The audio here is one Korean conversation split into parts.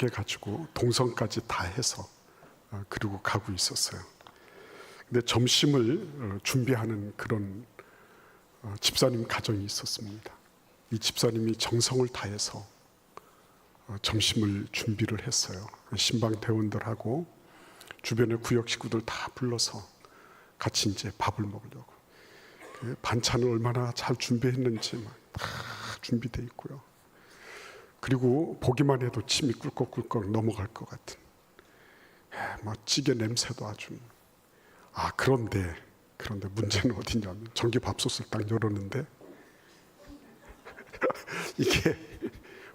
이렇게 가지고 동선까지 다 해서 그리고 가고 있었어요. 근데 점심을 준비하는 그런 집사님 가정이 있었습니다. 이 집사님이 정성을 다해서 점심을 준비를 했어요. 신방 대원들하고 주변의 구역 식구들 다 불러서 같이 이제 밥을 먹으려고. 반찬을 얼마나 잘 준비했는지 다 준비돼 있고요. 그리고 보기만 해도 침이 꿀꺽꿀꺽 넘어갈 것 같은 찌개 냄새도 아주. 그런데 문제는 어디냐면 전기밥솥을 딱 열었는데 이게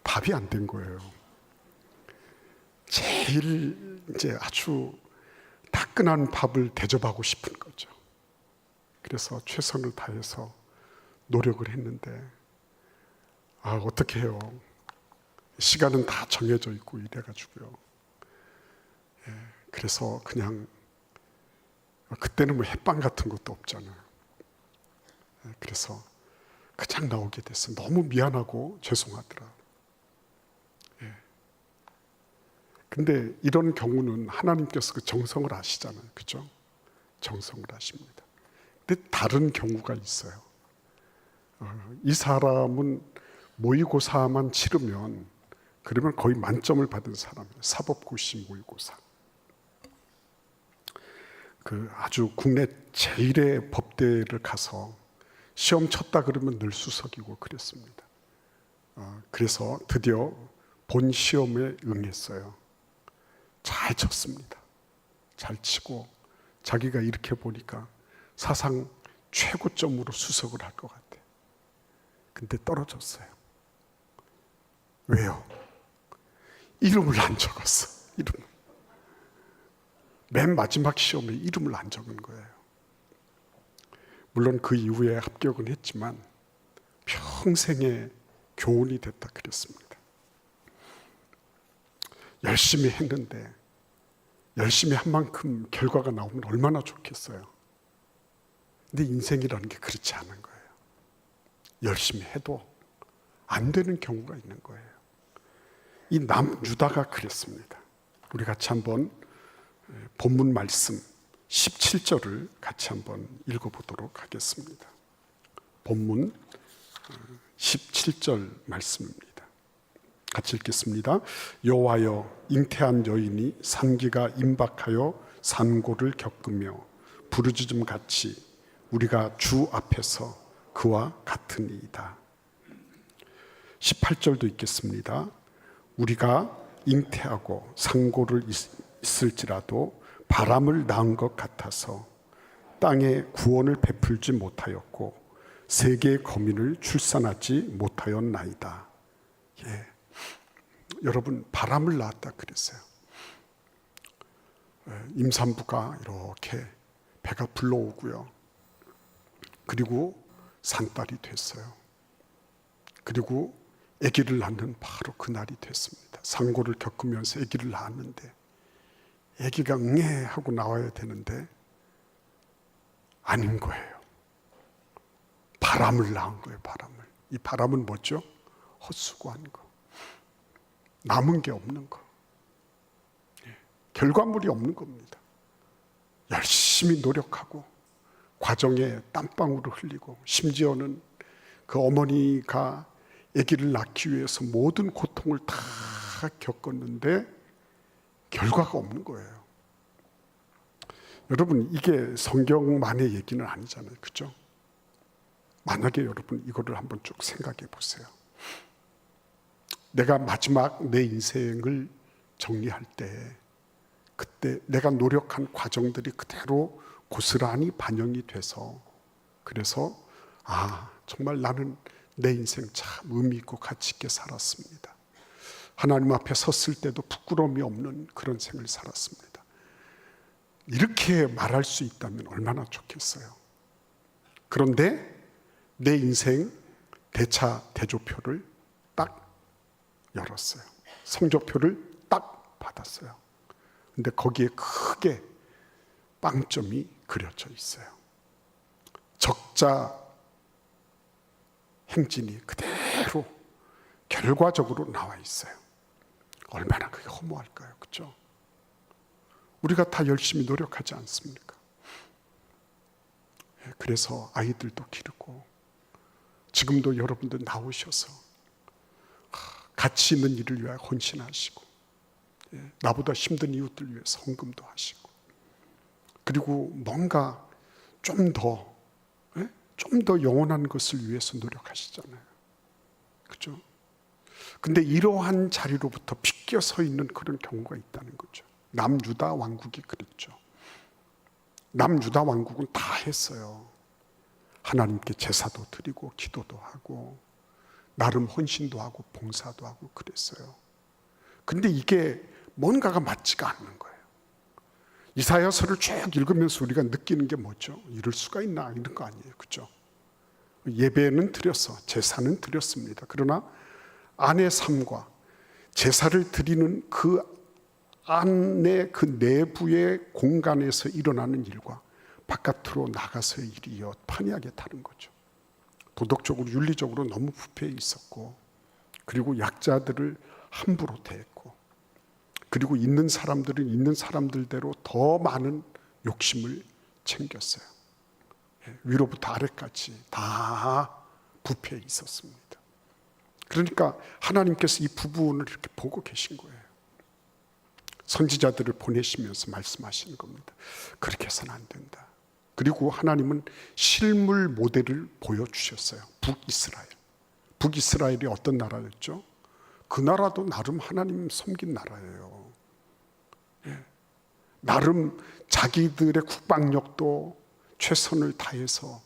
밥이 안 된 거예요. 제일 이제 아주 따끈한 밥을 대접하고 싶은 거죠. 그래서 최선을 다해서 노력을 했는데 어떻게 해요? 시간은 다 정해져 있고 이래가지고요. 그래서 그냥 그때는 뭐 햇반 같은 것도 없잖아요. 그래서 그냥 나오게 됐어요. 너무 미안하고 죄송하더라. 근데 이런 경우는 하나님께서 그 정성을 아시잖아요. 그죠? 정성을 아십니다. 근데 다른 경우가 있어요. 이 사람은 모의고사만 치르면 그러면 거의 만점을 받은 사람이에요. 사법고시 모의고사. 아주 국내 제일의 법대를 가서 시험 쳤다 그러면 늘 수석이고 그랬습니다. 그래서 드디어 본 시험에 응했어요. 잘 쳤습니다. 잘 치고 자기가 이렇게 보니까 사상 최고점으로 수석을 할 것 같아요. 근데 떨어졌어요. 왜요? 이름을 안 적었어. 이름을. 맨 마지막 시험에 이름을 안 적은 거예요. 물론 그 이후에 합격은 했지만 평생의 교훈이 됐다 그랬습니다. 열심히 했는데 열심히 한 만큼 결과가 나오면 얼마나 좋겠어요. 근데 인생이라는 게 그렇지 않은 거예요. 열심히 해도 안 되는 경우가 있는 거예요. 이 남유다가 그랬습니다. 우리 같이 한번 본문 말씀 17절을 같이 한번 읽어보도록 하겠습니다. 본문 17절 말씀입니다. 같이 읽겠습니다. 여호와여, 잉태한 여인이 산기가 임박하여 산고를 겪으며 부르짖음 같이 우리가 주 앞에서 그와 같으니이다. 18절도 읽겠습니다. 우리가 잉태하고 산고를 있을지라도 바람을 낳은 것 같아서 땅에 구원을 베풀지 못하였고 세계의 거민을 출산하지 못하였나이다. 여러분, 바람을 낳았다 그랬어요. 임산부가 이렇게 배가 불러오고요. 그리고 산딸이 됐어요. 그리고 아기를 낳는 바로 그날이 됐습니다. 상고를 겪으면서 아기를 낳았는데 아기가 응애 하고 나와야 되는데 아닌 거예요. 바람을 낳은 거예요. 바람을. 이 바람은 뭐죠? 헛수고한 거. 남은 게 없는 거. 결과물이 없는 겁니다. 열심히 노력하고 과정에 땀방울을 흘리고 심지어는 그 어머니가 아기를 낳기 위해서 모든 고통을 다 겪었는데 결과가 없는 거예요. 여러분, 이게 성경만의 얘기는 아니잖아요. 그렇죠? 만약에 여러분 이거를 한번 쭉 생각해 보세요. 내가 마지막 내 인생을 정리할 때 그때 내가 노력한 과정들이 그대로 고스란히 반영이 돼서 그래서 정말 나는 내 인생 참 의미 있고 가치 있게 살았습니다. 하나님 앞에 섰을 때도 부끄러움이 없는 그런 생을 살았습니다. 이렇게 말할 수 있다면 얼마나 좋겠어요. 그런데 내 인생 대차 대조표를 딱 열었어요. 성적표를 딱 받았어요. 근데 거기에 크게 빵점이 그려져 있어요. 적자 행진이 그대로 결과적으로 나와 있어요. 얼마나 그게 허무할까요? 그렇죠? 우리가 다 열심히 노력하지 않습니까? 그래서 아이들도 기르고 지금도 여러분들 나오셔서 가치 있는 일을 위하여 헌신하시고 나보다 힘든 이웃들 위해서 헌금도 하시고 그리고 뭔가 좀 더 영원한 것을 위해서 노력하시잖아요. 그렇죠? 근데 이러한 자리로부터 빗겨 서 있는 그런 경우가 있다는 거죠. 남유다 왕국이 그랬죠. 남유다 왕국은 다 했어요. 하나님께 제사도 드리고 기도도 하고 나름 헌신도 하고 봉사도 하고 그랬어요. 근데 이게 뭔가가 맞지가 않는 거예요. 이사야서를 쭉 읽으면서 우리가 느끼는 게 뭐죠? 이럴 수가 있나 이런 거 아니에요. 그렇죠? 예배는 드렸어. 제사는 드렸습니다. 그러나 안의 삶과 제사를 드리는 그 안의 그 내부의 공간에서 일어나는 일과 바깥으로 나가서의 일이 판이하게 다른 거죠. 도덕적으로 윤리적으로 너무 부패해 있었고 그리고 약자들을 함부로 대했고 그리고 있는 사람들은 있는 사람들대로 더 많은 욕심을 챙겼어요. 위로부터 아래까지 다 부패해 있었습니다. 그러니까 하나님께서 이 부분을 이렇게 보고 계신 거예요. 선지자들을 보내시면서 말씀하시는 겁니다. 그렇게 해서는 안 된다. 그리고 하나님은 실물 모델을 보여주셨어요. 북이스라엘. 북이스라엘이 어떤 나라였죠? 그 나라도 나름 하나님 섬긴 나라예요. 나름 자기들의 국방력도 최선을 다해서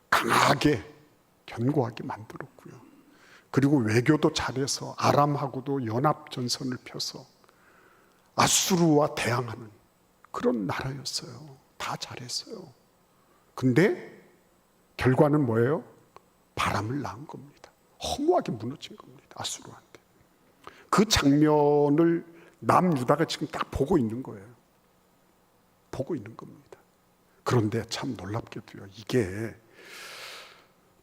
강하게 견고하게 만들었고요. 그리고 외교도 잘해서 아람하고도 연합전선을 펴서 아수르와 대항하는 그런 나라였어요. 다 잘했어요. 근데 결과는 뭐예요? 바람을 낳은 겁니다. 허무하게 무너진 겁니다. 아수르한테. 그 장면을 남유다가 지금 딱 보고 있는 거예요. 보고 있는 겁니다. 그런데 참 놀랍게도요. 이게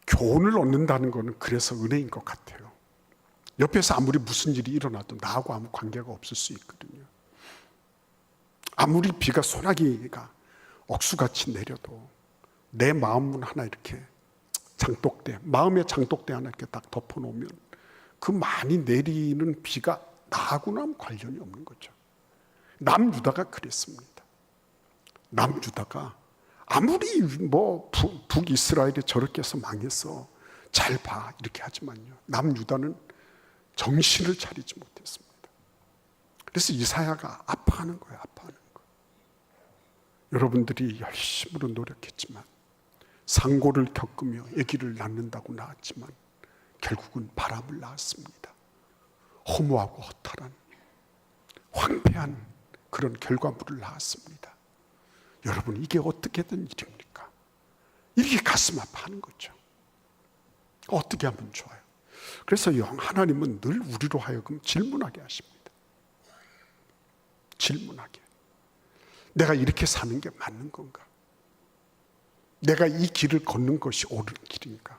교훈을 얻는다는 것은 그래서 은혜인 것 같아요. 옆에서 아무리 무슨 일이 일어나도 나하고 아무 관계가 없을 수 있거든요. 아무리 비가 소나기가 억수같이 내려도 내 마음은 하나 이렇게 장독대, 마음의 장독대 하나 이렇게 딱 덮어놓으면 그 많이 내리는 비가 나하고는 아무 관련이 없는 거죠. 남유다가 그랬습니다. 남유다가 아무리 북이스라엘이 저렇게 해서 망했어. 잘 봐. 이렇게 하지만요. 남유다는 정신을 차리지 못했습니다. 그래서 이사야가 아파하는 거예요. 아파하는 거예요. 여러분들이 열심으로 노력했지만 상고를 겪으며 아기를 낳는다고 낳았지만 결국은 바람을 낳았습니다. 허무하고 허탈한 황폐한 그런 결과물을 낳았습니다. 여러분 이게 어떻게 된 일입니까? 이렇게 가슴 아파하는 거죠. 어떻게 하면 좋아요? 그래서 하나님은 늘 우리로 하여금 질문하게 하십니다. 질문하게. 내가 이렇게 사는 게 맞는 건가? 내가 이 길을 걷는 것이 옳은 길인가?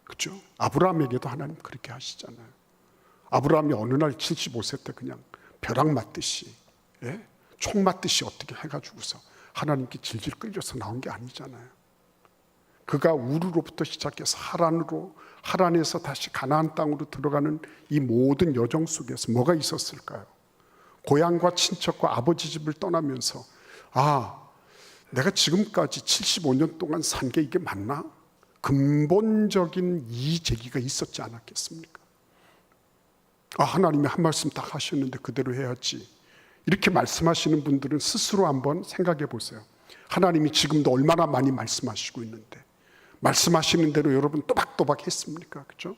그렇죠? 아브라함에게도 하나님 그렇게 하시잖아요. 아브라함이 어느 날 75세 때 그냥 벼락 맞듯이 총 맞듯이 어떻게 해가지고서 하나님께 질질 끌려서 나온 게 아니잖아요. 그가 우르로부터 시작해서 하란에서 다시 가나안 땅으로 들어가는 이 모든 여정 속에서 뭐가 있었을까요? 고향과 친척과 아버지 집을 떠나면서 내가 지금까지 75년 동안 산 게 이게 맞나? 근본적인 이의제기가 있었지 않았겠습니까? 하나님이 한 말씀 딱 하셨는데 그대로 해야지. 이렇게 말씀하시는 분들은 스스로 한번 생각해 보세요. 하나님이 지금도 얼마나 많이 말씀하시고 있는데 말씀하시는 대로 여러분 또박또박 했습니까? 그렇죠?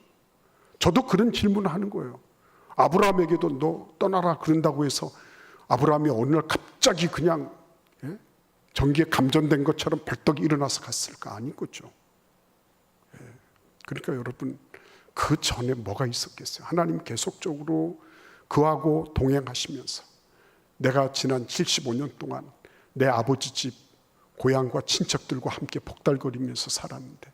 저도 그런 질문을 하는 거예요. 아브라함에게도 너 떠나라 그런다고 해서 아브라함이 어느 날 갑자기 그냥 전기에 감전된 것처럼 벌떡 일어나서 갔을까? 아닌 거죠. 그러니까 여러분 그 전에 뭐가 있었겠어요? 하나님 계속적으로 그하고 동행하시면서 내가 지난 75년 동안 내 아버지 집 고향과 친척들과 함께 복달거리면서 살았는데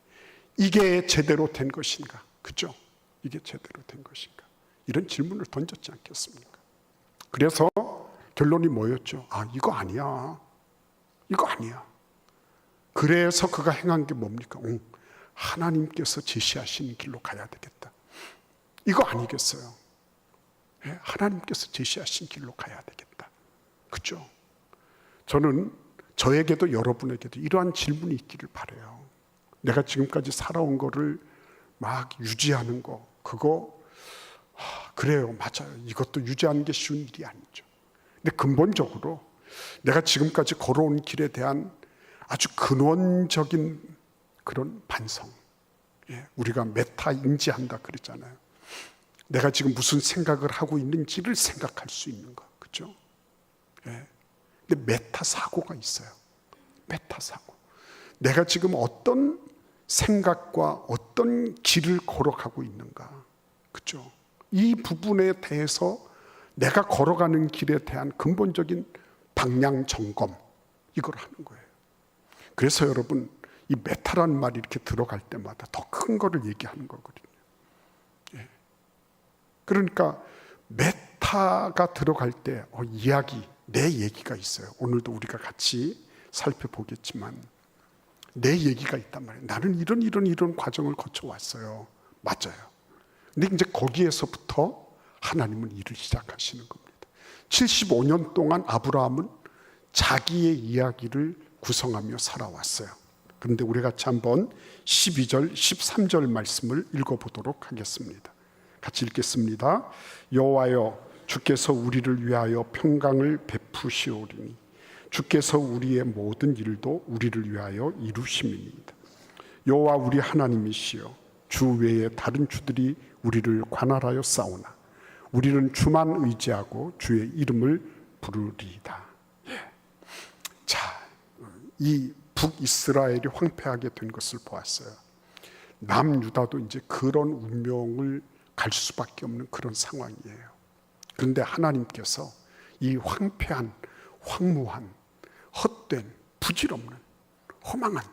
이게 제대로 된 것인가? 그죠? 이게 제대로 된 것인가? 이런 질문을 던졌지 않겠습니까? 그래서 결론이 뭐였죠? 아, 이거 아니야. 이거 아니야. 그래서 그가 행한 게 뭡니까? 하나님께서 제시하신 길로 가야 되겠다. 이거 아니겠어요? 예, 하나님께서 제시하신 길로 가야 되겠다. 그죠? 저는 저에게도 여러분에게도 이러한 질문이 있기를 바라요. 내가 지금까지 살아온 거를 막 유지하는 거, 그거 그래요, 맞아요. 이것도 유지하는 게 쉬운 일이 아니죠. 근데 근본적으로 내가 지금까지 걸어온 길에 대한 아주 근원적인 그런 반성, 우리가 메타 인지한다 그랬잖아요. 내가 지금 무슨 생각을 하고 있는지를 생각할 수 있는 거, 그죠? 근데 메타 사고가 있어요. 메타 사고. 내가 지금 어떤 생각과 어떤 길을 걸어가고 있는가, 그죠? 이 부분에 대해서 내가 걸어가는 길에 대한 근본적인 방향 점검, 이걸 하는 거예요. 그래서 여러분, 이 메타라는 말이 이렇게 들어갈 때마다 더 큰 거를 얘기하는 거거든요. 그러니까 메타가 들어갈 때 이야기, 내 얘기가 있어요. 오늘도 우리가 같이 살펴보겠지만 내 얘기가 있단 말이에요. 나는 이런 과정을 거쳐왔어요. 맞아요. 근데 이제 거기에서부터 하나님은 일을 시작하시는 겁니다. 75년 동안 아브라함은 자기의 이야기를 구성하며 살아왔어요. 그런데 우리 같이 한번 12절, 13절 말씀을 읽어보도록 하겠습니다. 같이 읽겠습니다. 여호와여, 주께서 우리를 위하여 평강을 베푸시오리니 주께서 우리의 모든 일도 우리를 위하여 이루심이니이다. 여호와 우리 하나님이시여, 주 외에 다른 주들이 우리를 관할하여 싸우나 우리는 주만 의지하고 주의 이름을 부르리이다. 자, 이 북이스라엘이 황폐하게 된 것을 보았어요. 남유다도 이제 그런 운명을 갈 수밖에 없는 그런 상황이에요. 그런데 하나님께서 이 황폐한, 황무한, 헛된, 부질없는, 허망한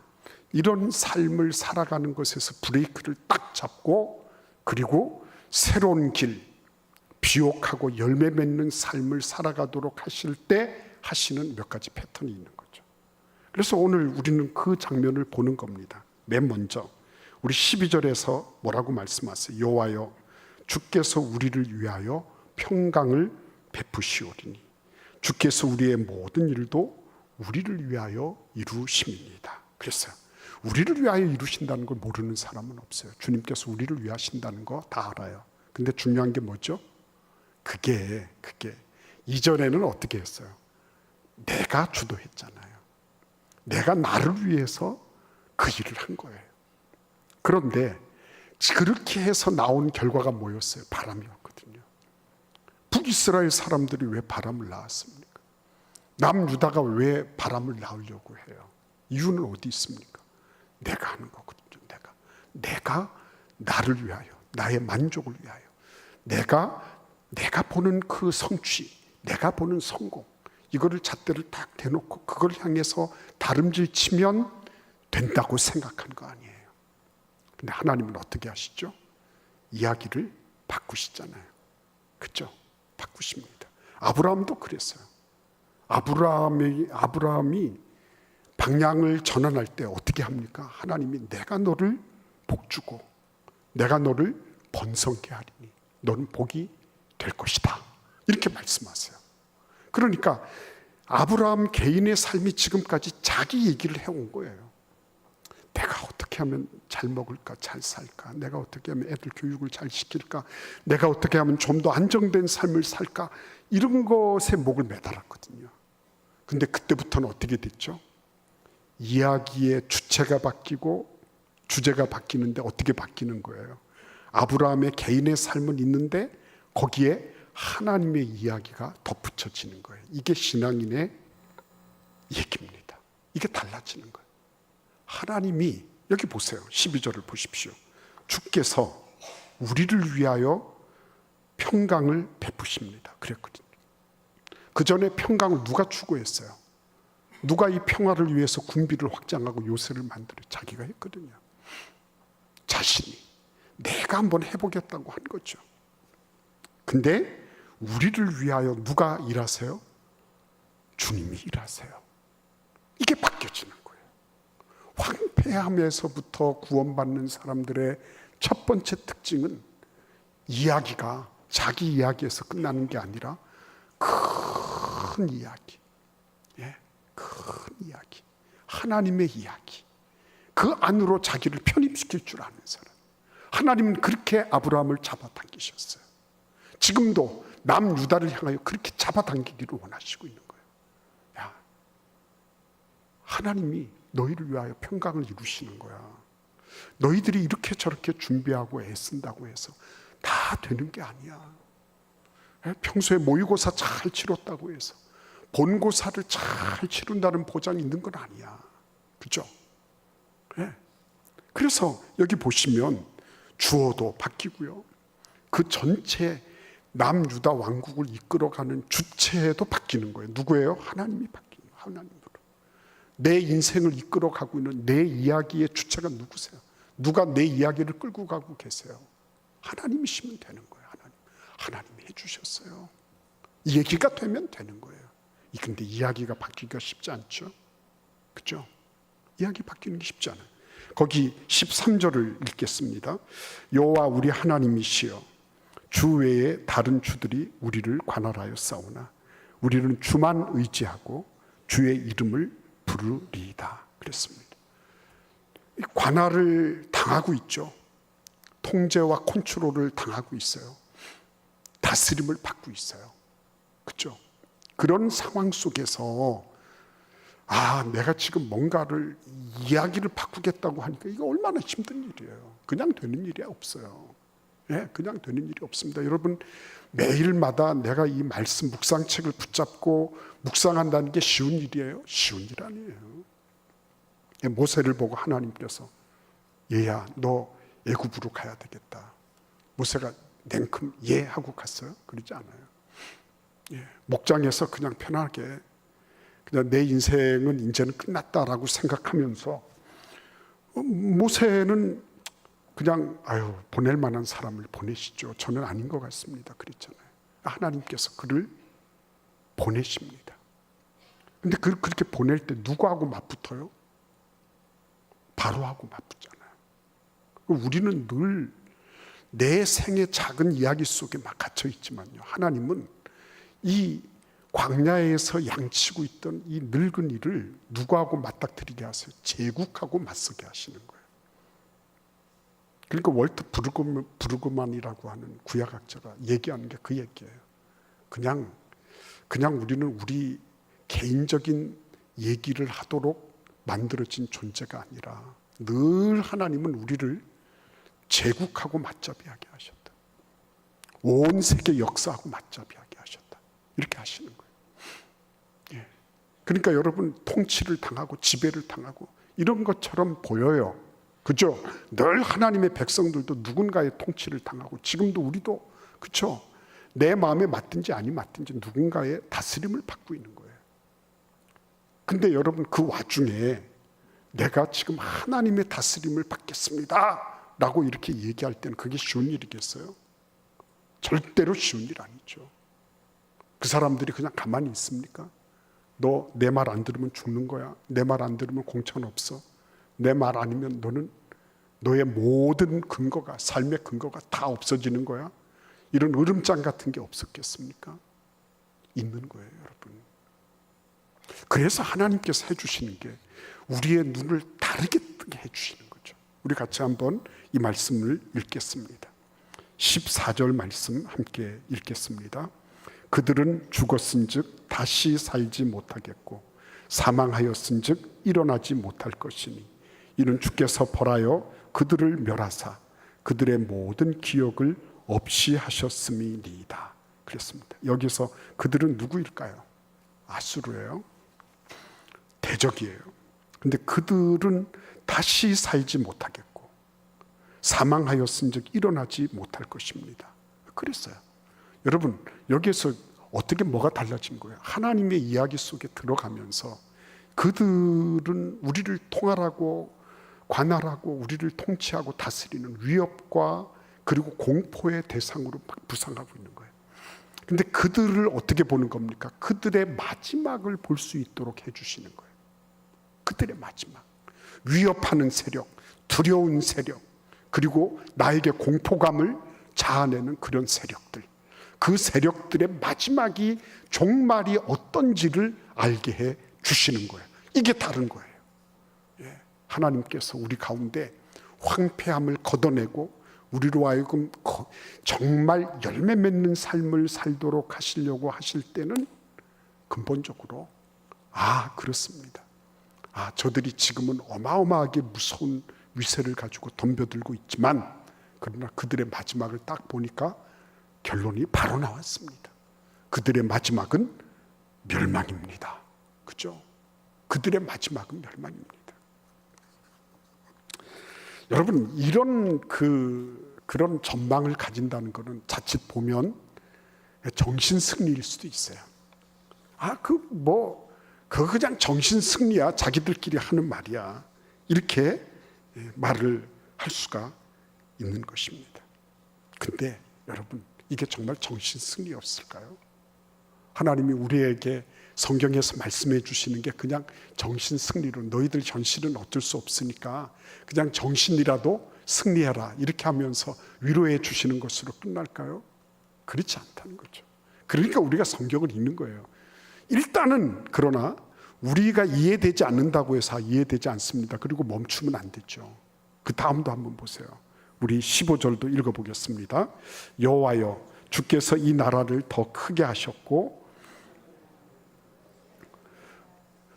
이런 삶을 살아가는 것에서 브레이크를 딱 잡고, 그리고 새로운 길, 비옥하고 열매 맺는 삶을 살아가도록 하실 때 하시는 몇 가지 패턴이 있는 거죠. 그래서 오늘 우리는 그 장면을 보는 겁니다. 맨 먼저 우리 12절에서 뭐라고 말씀하세요? 여호와여, 주께서 우리를 위하여 평강을 베푸시오리니 주께서 우리의 모든 일도 우리를 위하여 이루심이니이다. 그랬어요. 우리를 위하여 이루신다는 걸 모르는 사람은 없어요. 주님께서 우리를 위하신다는 거 다 알아요. 근데 중요한 게 뭐죠? 그게 이전에는 어떻게 했어요? 내가 주도했잖아요. 내가 나를 위해서 그 일을 한 거예요. 그런데 그렇게 해서 나온 결과가 뭐였어요? 바람이었거든요. 북이스라엘 사람들이 왜 바람을 낳았습니까? 남유다가 왜 바람을 낳으려고 해요? 이유는 어디 있습니까? 내가 하는 거거든요. 내가 나를 위하여, 나의 만족을 위하여, 내가 보는 그 성취, 내가 보는 성공, 이거를 잣대를 딱 대놓고 그걸 향해서 다름질 치면 된다고 생각한 거 아니에요. 근데 하나님은 어떻게 하시죠? 이야기를 바꾸시잖아요. 그렇죠? 바꾸십니다. 아브라함도 그랬어요. 아브라함이 방향을 전환할 때 어떻게 합니까? 하나님이 내가 너를 복주고 내가 너를 번성케 하리니 너는 복이 될 것이다. 이렇게 말씀하세요. 그러니까 아브라함 개인의 삶이 지금까지 자기 얘기를 해온 거예요. 내가 어떻게 하면 잘 먹을까, 잘 살까, 내가 어떻게 하면 애들 교육을 잘 시킬까, 내가 어떻게 하면 좀 더 안정된 삶을 살까, 이런 것에 목을 매달았거든요. 근데 그때부터는 어떻게 됐죠? 이야기의 주체가 바뀌고 주제가 바뀌는데 어떻게 바뀌는 거예요? 아브라함의 개인의 삶은 있는데 거기에 하나님의 이야기가 덧붙여지는 거예요. 이게 신앙인의 얘기입니다. 이게 달라지는 거예요. 하나님이, 여기 보세요. 12절을 보십시오. 주께서 우리를 위하여 평강을 베푸십니다. 그랬거든요. 그 전에 평강을 누가 추구했어요? 누가 이 평화를 위해서 군비를 확장하고 요새를 만들어? 자기가 했거든요. 자신이 내가 한번 해보겠다고 한 거죠. 근데 우리를 위하여 누가 일하세요? 주님이 일하세요. 이게 바뀌어지는 거예요. 황폐함에서부터 구원받는 사람들의 첫 번째 특징은 이야기가 자기 이야기에서 끝나는 게 아니라 큰 이야기, 큰 이야기, 하나님의 이야기, 그 안으로 자기를 편입시킬 줄 아는 사람. 하나님은 그렇게 아브라함을 잡아당기셨어요. 지금도 남유다를 향하여 그렇게 잡아당기기를 원하시고 있는 거예요. 야, 하나님이 너희를 위하여 평강을 이루시는 거야. 너희들이 이렇게 저렇게 준비하고 애쓴다고 해서 다 되는 게 아니야. 평소에 모의고사 잘 치렀다고 해서 본고사를 잘 치른다는 보장이 있는 건 아니야. 그죠? 그래서 여기 보시면 주어도 바뀌고요. 그 전체 남유다 왕국을 이끌어가는 주체도 바뀌는 거예요. 누구예요? 하나님이 바뀌는 거예요. 하나님으로. 내 인생을 이끌어가고 있는 내 이야기의 주체가 누구세요? 누가 내 이야기를 끌고 가고 계세요? 하나님이시면 되는 거예요. 하나님이 해주셨어요. 이 얘기가 되면 되는 거예요. 근데 이야기가 바뀌기가 쉽지 않죠? 그죠? 이야기 바뀌는 게 쉽지 않아요. 거기 13절을 읽겠습니다. 여호와 우리 하나님이시여 주 외에 다른 주들이 우리를 관할하여 싸우나 우리는 주만 의지하고 주의 이름을 부르리이다 그랬습니다. 관할을 당하고 있죠. 통제와 컨트롤을 당하고 있어요. 다스림을 받고 있어요. 그렇죠? 그런 상황 속에서 내가 지금 뭔가를 이야기를 바꾸겠다고 하니까 이거 얼마나 힘든 일이에요. 그냥 되는 일이 없어요. 그냥 되는 일이 없습니다. 여러분, 매일마다 내가 이 말씀 묵상책을 붙잡고 묵상한다는 게 쉬운 일이에요? 쉬운 일 아니에요. 모세를 보고 하나님께서 얘야 너 애굽으로 가야 되겠다. 모세가 냉큼 예 하고 갔어요? 그러지 않아요. 목장에서 그냥 편하게 그냥 내 인생은 이제는 끝났다라고 생각하면서 모세는 그냥 보낼 만한 사람을 보내시죠. 저는 아닌 것 같습니다. 그랬잖아요. 하나님께서 그를 보내십니다. 근데 그렇게 보낼 때 누구하고 맞붙어요? 바로하고 맞붙잖아요. 우리는 늘 내 생의 작은 이야기 속에 막 갇혀 있지만요. 하나님은 이 광야에서 양치고 있던 이 늙은 이를 누구하고 맞닥뜨리게 하세요? 제국하고 맞서게 하시는 거예요. 그러니까 월트 브루그만이라고 하는 구약학자가 얘기하는 게 그 얘기예요. 그냥 우리는 우리 개인적인 얘기를 하도록 만들어진 존재가 아니라 늘 하나님은 우리를 제국하고 맞잡이하게 하셨다. 온 세계 역사하고 맞잡이하게 하셨다. 이렇게 하시는 거예요. 그러니까 여러분 통치를 당하고 지배를 당하고 이런 것처럼 보여요. 그죠? 늘 하나님의 백성들도 누군가의 통치를 당하고 지금도 우리도 그렇죠? 내 마음에 맞든지 아니 맞든지 누군가의 다스림을 받고 있는 거예요. 근데 여러분 그 와중에 내가 지금 하나님의 다스림을 받겠습니다 라고 이렇게 얘기할 때는 그게 쉬운 일이겠어요? 절대로 쉬운 일 아니죠. 그 사람들이 그냥 가만히 있습니까? 너 내 말 안 들으면 죽는 거야. 내 말 안 들으면 공천 없어. 내 말 아니면 너는 너의 모든 근거가 삶의 근거가 다 없어지는 거야. 이런 으름장 같은 게 없었겠습니까? 있는 거예요, 여러분. 그래서 하나님께서 해주시는 게 우리의 눈을 다르게 뜨게 해주시는 거죠. 우리 같이 한번 이 말씀을 읽겠습니다. 14절 말씀 함께 읽겠습니다. 그들은 죽었은즉 다시 살지 못하겠고 사망하였은즉 일어나지 못할 것이니 이는 주께서 벌하여 그들을 멸하사 그들의 모든 기억을 없이 하셨음이니이다. 그랬습니다. 여기서 그들은 누구일까요? 아수르예요. 대적이에요. 근데 그들은 다시 살지 못하겠고 사망하였은즉 일어나지 못할 것입니다. 그랬어요. 여러분 여기에서 어떻게 뭐가 달라진 거예요? 하나님의 이야기 속에 들어가면서 그들은 우리를 통할하고 관할하고 우리를 통치하고 다스리는 위협과 그리고 공포의 대상으로 부상하고 있는 거예요. 근데 그들을 어떻게 보는 겁니까? 그들의 마지막을 볼 수 있도록 해주시는 거예요. 그들의 마지막. 위협하는 세력, 두려운 세력, 그리고 나에게 공포감을 자아내는 그런 세력들. 그 세력들의 마지막이 종말이 어떤지를 알게 해 주시는 거예요. 이게 다른 거예요. 하나님께서 우리 가운데 황폐함을 걷어내고 우리로 하여금 정말 열매 맺는 삶을 살도록 하시려고 하실 때는 근본적으로 그렇습니다. 저들이 지금은 어마어마하게 무서운 위세를 가지고 덤벼들고 있지만 그러나 그들의 마지막을 딱 보니까 결론이 바로 나왔습니다. 그들의 마지막은 멸망입니다. 그죠? 그들의 마지막은 멸망입니다. 여러분, 이런 그런 전망을 가진다는 것은 자칫 보면 정신 승리일 수도 있어요. 그거 그냥 정신 승리야. 자기들끼리 하는 말이야. 이렇게 말을 할 수가 있는 것입니다. 근데 여러분, 이게 정말 정신 승리였을까요? 하나님이 우리에게 성경에서 말씀해 주시는 게 그냥 정신 승리로 너희들 현실은 어쩔 수 없으니까 그냥 정신이라도 승리해라 이렇게 하면서 위로해 주시는 것으로 끝날까요? 그렇지 않다는 거죠. 그러니까 우리가 성경을 읽는 거예요. 일단은 그러나 우리가 이해되지 않는다고 해서 이해되지 않습니다. 그리고 멈추면 안 되죠. 그 다음도 한번 보세요. 우리 15절도 읽어보겠습니다. 여호와여, 주께서 이 나라를 더 크게 하셨고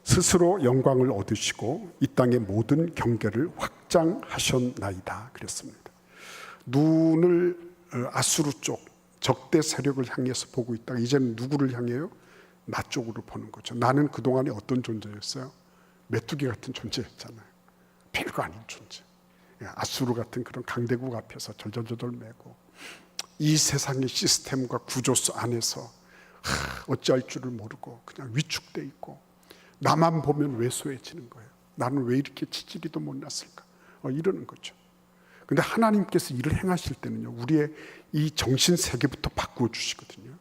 스스로 영광을 얻으시고 이 땅의 모든 경계를 확장하셨나이다 그랬습니다. 눈을 아수르 쪽 적대 세력을 향해서 보고 있다가 이제는 누구를 향해요? 나 쪽으로 보는 거죠. 나는 그동안에 어떤 존재였어요? 메뚜기 같은 존재였잖아요. 별거 아닌 존재. 아수르 같은 그런 강대국 앞에서 절절절절 매고 이 세상의 시스템과 구조 안에서 어찌할 줄을 모르고 그냥 위축돼 있고 나만 보면 왜소해지는 거예요. 나는 왜 이렇게 치질이도 못났을까? 이러는 거죠. 근데 하나님께서 일을 행하실 때는요, 우리의 이 정신 세계부터 바꾸어 주시거든요.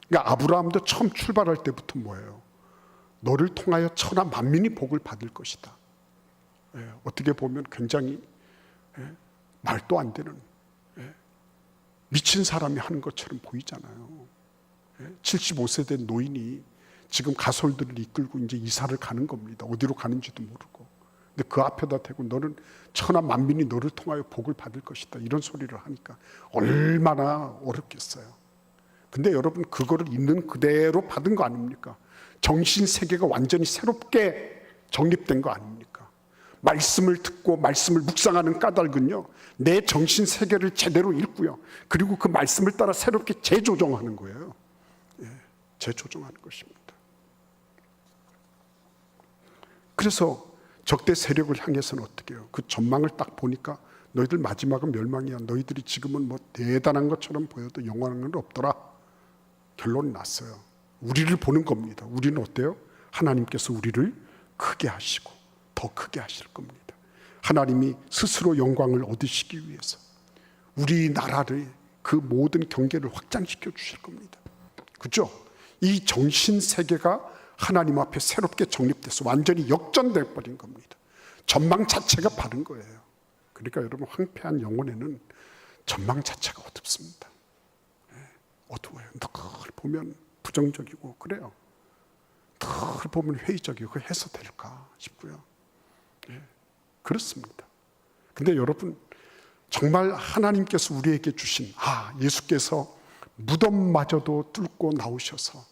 그러니까 아브라함도 처음 출발할 때부터 뭐예요? 너를 통하여 천하 만민이 복을 받을 것이다. 어떻게 보면 굉장히 말도 안 되는 미친 사람이 하는 것처럼 보이잖아요. 75세 된 노인이 지금 가솔들을 이끌고 이제 이사를 가는 겁니다. 어디로 가는지도 모르고. 근데 그 앞에다 대고 너는 천하 만민이 너를 통하여 복을 받을 것이다. 이런 소리를 하니까 얼마나 어렵겠어요. 근데 여러분, 그거를 있는 그대로 받은 거 아닙니까? 정신 세계가 완전히 새롭게 정립된 거 아닙니까? 말씀을 듣고 말씀을 묵상하는 까닭은요, 내 정신 세계를 제대로 읽고요, 그리고 그 말씀을 따라 새롭게 재조정하는 거예요. 재조정하는 것입니다. 그래서 적대 세력을 향해서는 어떻게 해요? 그 전망을 딱 보니까 너희들 마지막은 멸망이야. 너희들이 지금은 뭐 대단한 것처럼 보여도 영원한 건 없더라. 결론이 났어요. 우리를 보는 겁니다. 우리는 어때요? 하나님께서 우리를 크게 하시고 더 크게 하실 겁니다. 하나님이 스스로 영광을 얻으시기 위해서 우리나라를 그 모든 경계를 확장시켜 주실 겁니다. 그죠? 이 정신세계가 하나님 앞에 새롭게 정립돼서 완전히 역전돼 버린 겁니다. 전망 자체가 바른 거예요. 그러니까 여러분, 황폐한 영혼에는 전망 자체가 어둡습니다. 어두워요. 늘 보면 부정적이고 그래요. 늘 보면 회의적이고 해서 될까 싶고요. 그렇습니다. 근데 여러분, 정말 하나님께서 우리에게 주신 예수께서 무덤마저도 뚫고 나오셔서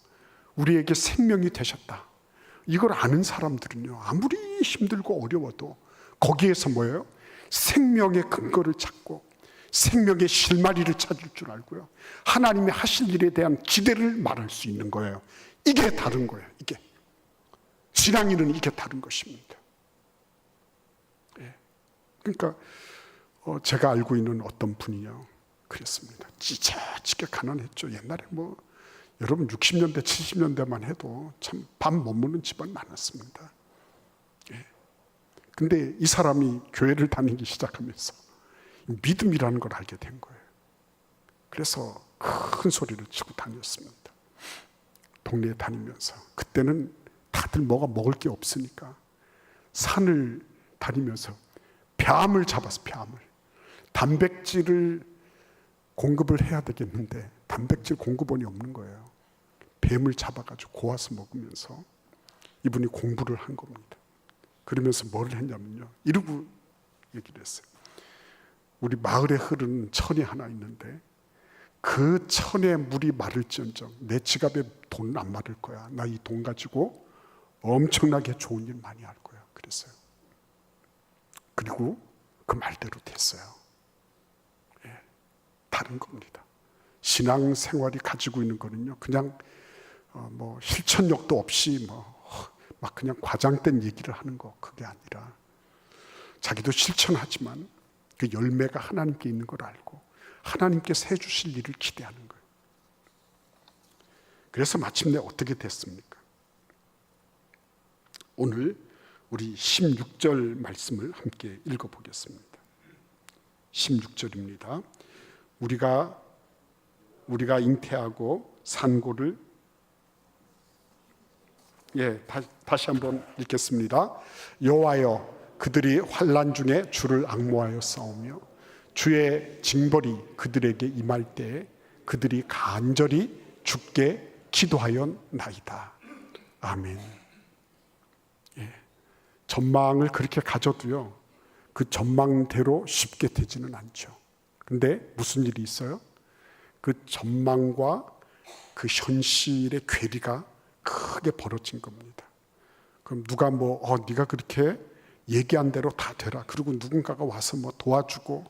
우리에게 생명이 되셨다. 이걸 아는 사람들은요, 아무리 힘들고 어려워도 거기에서 뭐예요? 생명의 근거를 찾고 생명의 실마리를 찾을 줄 알고요, 하나님이 하실 일에 대한 기대를 말할 수 있는 거예요. 이게 다른 거예요. 이게 신앙인은 이게 다른 것입니다. 그러니까 제가 알고 있는 어떤 분이요, 그랬습니다. 지자치게 가난했죠. 옛날에 여러분 60년대 70년대만 해도 참 밥 못 먹는 집안 많았습니다. 근데 이 사람이 교회를 다니기 시작하면서 믿음이라는 걸 알게 된 거예요. 그래서 큰 소리를 치고 다녔습니다. 동네에 다니면서. 그때는 다들 뭐가 먹을 게 없으니까 산을 다니면서 뱀을 잡아서, 뱀을, 단백질을 공급을 해야 되겠는데 단백질 공급원이 없는 거예요. 뱀을 잡아가지고 고아서 먹으면서 이분이 공부를 한 겁니다. 그러면서 뭘 했냐면요, 이러고 얘기를 했어요. 우리 마을에 흐르는 천이 하나 있는데 그 천의 물이 마를지언정 내 지갑에 돈은 안 마를 거야. 나 이 돈 가지고 엄청나게 좋은 일 많이 할 거야. 그랬어요. 그리고 그 말대로 됐어요. 예, 다른 겁니다. 신앙생활이 가지고 있는 거는요, 그냥 뭐 실천력도 없이 막 그냥 과장된 얘기를 하는 거, 그게 아니라 자기도 실천하지만 그 열매가 하나님께 있는 걸 알고 하나님께서 해주실 일을 기대하는 거예요. 그래서 마침내 어떻게 됐습니까? 오늘 우리 16절 말씀을 함께 읽어보겠습니다. 16절입니다. 우리가 잉태하고 산고를, 다시 한번 읽겠습니다. 여호와여, 그들이 환난 중에 주를 앙모하여 싸우며 주의 징벌이 그들에게 임할 때에 그들이 간절히 주께 기도하였나이다. 아멘. 전망을 그렇게 가져도요, 그 전망대로 쉽게 되지는 않죠. 근데 무슨 일이 있어요? 그 전망과 그 현실의 괴리가 크게 벌어진 겁니다. 그럼 누가 네가 그렇게 얘기한 대로 다 되라, 그리고 누군가가 와서 도와주고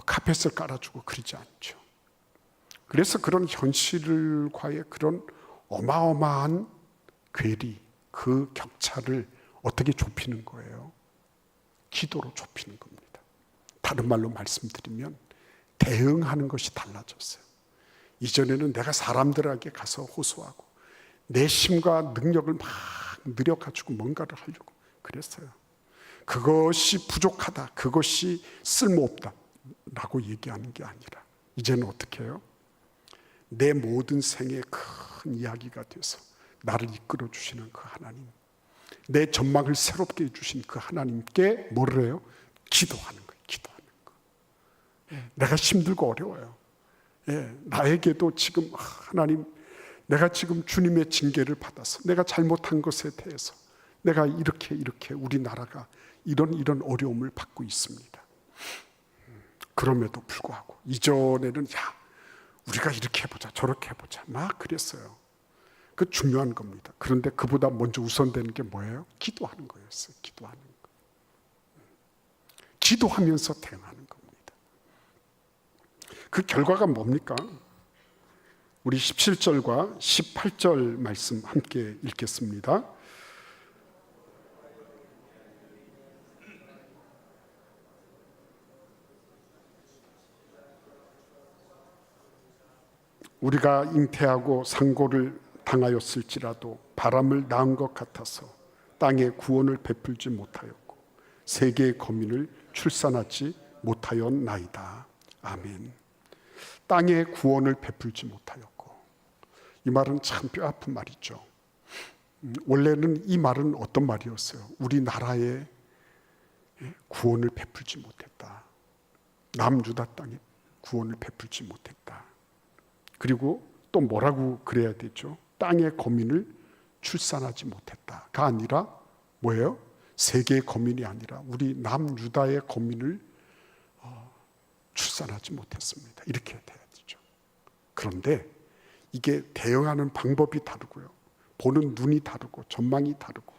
카펫을 깔아주고 그러지 않죠. 그래서 그런 현실과의 그런 어마어마한 괴리, 그 격차를 어떻게 좁히는 거예요? 기도로 좁히는 겁니다. 다른 말로 말씀드리면 대응하는 것이 달라졌어요. 이전에는 내가 사람들에게 가서 호소하고 내 힘과 능력을 막 늘여가지고 뭔가를 하려고 그랬어요. 그것이 부족하다, 그것이 쓸모없다 라고 얘기하는 게 아니라 이제는 어떻게 해요? 내 모든 생의 큰 이야기가 돼서 나를 이끌어 주시는 그 하나님, 내 전망을 새롭게 해주신 그 하나님께 뭐를 해요? 기도하는 거예요. 기도하는 거. 내가 힘들고 어려워요. 나에게도 지금 하나님, 내가 지금 주님의 징계를 받아서 내가 잘못한 것에 대해서 내가 이렇게 우리나라가 이런 어려움을 받고 있습니다. 그럼에도 불구하고 이전에는 우리가 이렇게 해보자 저렇게 해보자 막 그랬어요. 그 중요한 겁니다. 그런데 그보다 먼저 우선되는 게 뭐예요? 기도하는 거였어요. 기도하는 거. 기도하면서 대응하는 겁니다. 그 결과가 뭡니까? 우리 17절과 18절 말씀 함께 읽겠습니다. 우리가 잉태하고 상고를 당하였을지라도 바람을 낳은 것 같아서 땅에 구원을 베풀지 못하였고 세계의 거민을 출산하지 못하였나이다. 아멘. 땅에 구원을 베풀지 못하였고, 이 말은 참 뼈아픈 말이죠. 원래는 이 말은 어떤 말이었어요? 우리나라에 구원을 베풀지 못했다. 남유다 땅에 구원을 베풀지 못했다. 그리고 또 뭐라고 그래야 되죠? 땅의 거민을 출산하지 못했다가 아니라 뭐예요? 세계의 거민이 아니라 우리 남유다의 거민을 출산하지 못했습니다. 이렇게 돼야 되죠. 그런데 이게 대응하는 방법이 다르고요, 보는 눈이 다르고 전망이 다르고,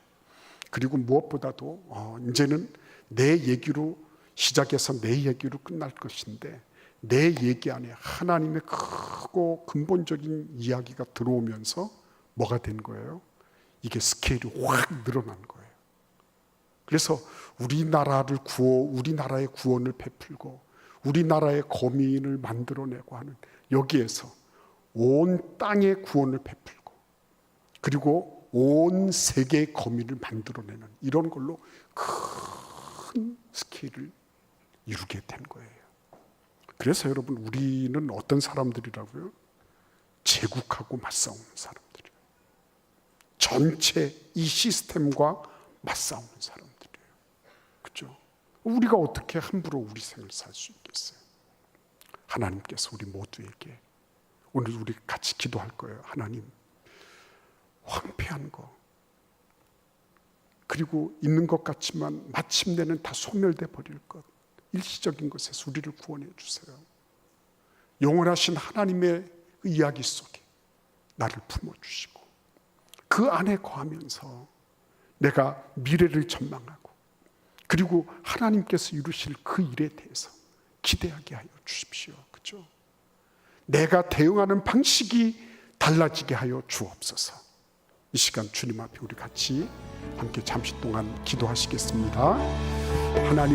그리고 무엇보다도 이제는 내 얘기로 시작해서 내 얘기로 끝날 것인데 내 얘기 안에 하나님의 크고 근본적인 이야기가 들어오면서 뭐가 된 거예요? 이게 스케일이 확 늘어난 거예요. 그래서 우리나라의 구원을 베풀고 우리나라의 거민을 만들어내고 하는, 여기에서 온 땅의 구원을 베풀고 그리고 온 세계의 거민을 만들어내는 이런 걸로 큰 스케일을 이루게 된 거예요. 그래서 여러분, 우리는 어떤 사람들이라고요? 제국하고 맞싸우는 사람들이에요. 전체 이 시스템과 맞싸우는 사람들이에요. 그렇죠? 우리가 어떻게 함부로 우리 생을 살 수 있겠어요? 하나님께서 우리 모두에게, 오늘 우리 같이 기도할 거예요. 하나님, 황폐한 거, 그리고 있는 것 같지만 마침내는 다 소멸돼 버릴 것, 일시적인 것에서 우리를 구원해 주세요. 영원하신 하나님의 이야기 속에 나를 품어주시고 그 안에 거하면서 내가 미래를 전망하고, 그리고 하나님께서 이루실 그 일에 대해서 기대하게 하여 주십시오. 그렇죠? 내가 대응하는 방식이 달라지게 하여 주옵소서. 이 시간 주님 앞에 우리 같이 함께 잠시 동안 기도하시겠습니다. 하나님